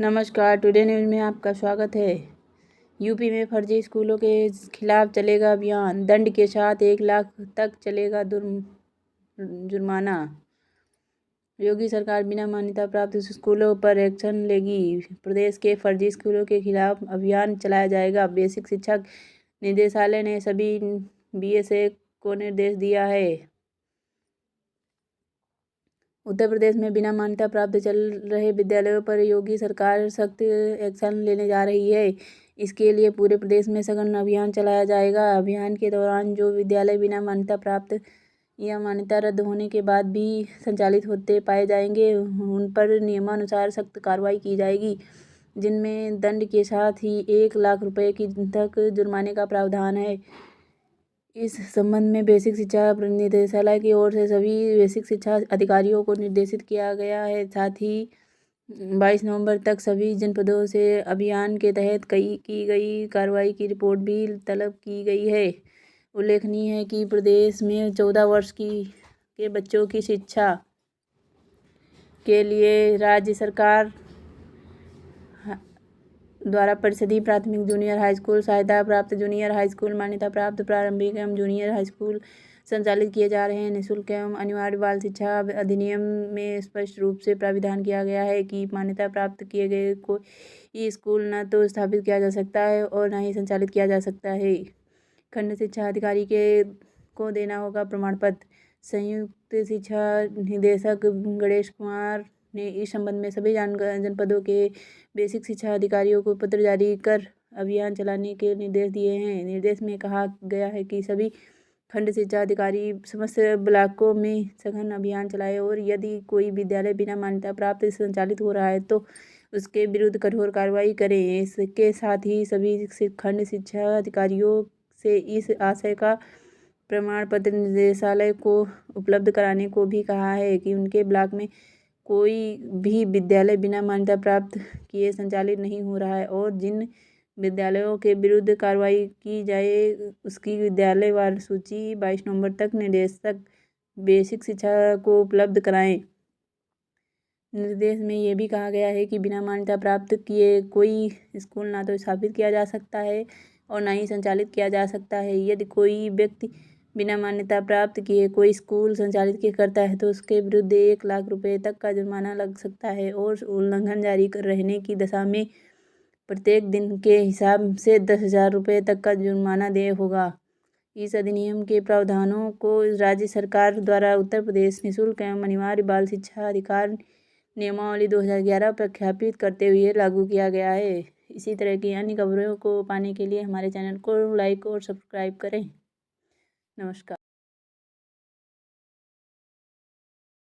नमस्कार, today news में आपका स्वागत है। यूपी में फर्जी स्कूलों के खिलाफ चलेगा अभियान, दंड के साथ 1 लाख तक चलेगा जुर्माना। योगी सरकार बिना मान्यता प्राप्त स्कूलों पर एक्शन लेगी। प्रदेश के फर्जी स्कूलों के खिलाफ अभियान चलाया जाएगा। बेसिक शिक्षा निदेशालय ने सभी बीएसए को निर्देश दिया है। उत्तर प्रदेश में बिना मान्यता प्राप्त चल रहे विद्यालयों पर योगी सरकार सख्त एक्शन लेने जा रही है। इसके लिए पूरे प्रदेश में सघन अभियान चलाया जाएगा। अभियान के दौरान जो विद्यालय बिना मान्यता प्राप्त या मान्यता रद्द होने के बाद भी संचालित होते पाए जाएंगे, उन पर नियमानुसार सख्त कार्रवाई की जाएगी, जिनमें दंड के साथ ही 1 लाख रुपए की तक जुर्माने का प्रावधान है। इस संबंध में बेसिक शिक्षा निदेशालय की ओर से सभी बेसिक शिक्षा अधिकारियों को निर्देशित किया गया है। साथ ही 22 नवंबर तक सभी जनपदों से अभियान के तहत की गई कार्रवाई की रिपोर्ट भी तलब की गई है। उल्लेखनीय है कि प्रदेश में 14 वर्ष के बच्चों की शिक्षा के लिए राज्य सरकार द्वारा परिषदीय प्राथमिक जूनियर हाई स्कूल, सहायता प्राप्त जूनियर हाई स्कूल, मान्यता प्राप्त प्रारंभिक एवं जूनियर हाई स्कूल संचालित किए जा रहे हैं। निःशुल्क एवं अनिवार्य बाल शिक्षा अधिनियम में स्पष्ट रूप से प्राविधान किया गया है कि मान्यता प्राप्त किए गए कोई स्कूल न तो स्थापित किया जा सकता है और न ही संचालित किया जा सकता है। खंड शिक्षा अधिकारी को देना होगा प्रमाण पत्र। संयुक्त शिक्षा निदेशक गणेश कुमार ने इस संबंध में सभी जनपदों के बेसिक शिक्षा अधिकारियों को पत्र जारी कर अभियान चलाने के निर्देश दिए हैं। निर्देश में कहा गया है कि सभी खंड शिक्षा अधिकारी समस्त ब्लॉकों में सघन अभियान चलाए और यदि कोई विद्यालय बिना मान्यता प्राप्त संचालित हो रहा है तो उसके विरुद्ध कठोर कार्रवाई करें। इसके साथ ही सभी खंड शिक्षा अधिकारियों से इस आशय का प्रमाण पत्र निदेशालय को उपलब्ध कराने को भी कहा है कि उनके ब्लॉक में कोई भी विद्यालय बिना मान्यता प्राप्त किए संचालित नहीं हो रहा है और जिन विद्यालयों के विरुद्ध कार्रवाई की जाए उसकी विद्यालयवार सूची 22 नवंबर तक निदेशक बेसिक शिक्षा को उपलब्ध कराएं। निर्देश में ये भी कहा गया है कि बिना मान्यता प्राप्त किए कोई स्कूल ना तो स्थापित किया जा सकता है और ना ही संचालित किया जा सकता है। यदि कोई व्यक्ति बिना मान्यता प्राप्त किए कोई स्कूल संचालित करता है तो उसके विरुद्ध 1 लाख रुपए तक का जुर्माना लग सकता है और उल्लंघन जारी रहने की दशा में प्रत्येक दिन के हिसाब से 10,000 रुपये तक का जुर्माना देय होगा। इस अधिनियम के प्रावधानों को राज्य सरकार द्वारा उत्तर प्रदेश निःशुल्क एवं अनिवार्य बाल शिक्षा अधिकार नियमावली 2011 प्रख्यापित करते हुए लागू किया गया है। इसी तरह की अन्य खबरों को पाने के लिए हमारे चैनल को लाइक और सब्सक्राइब करें। नमस्कार।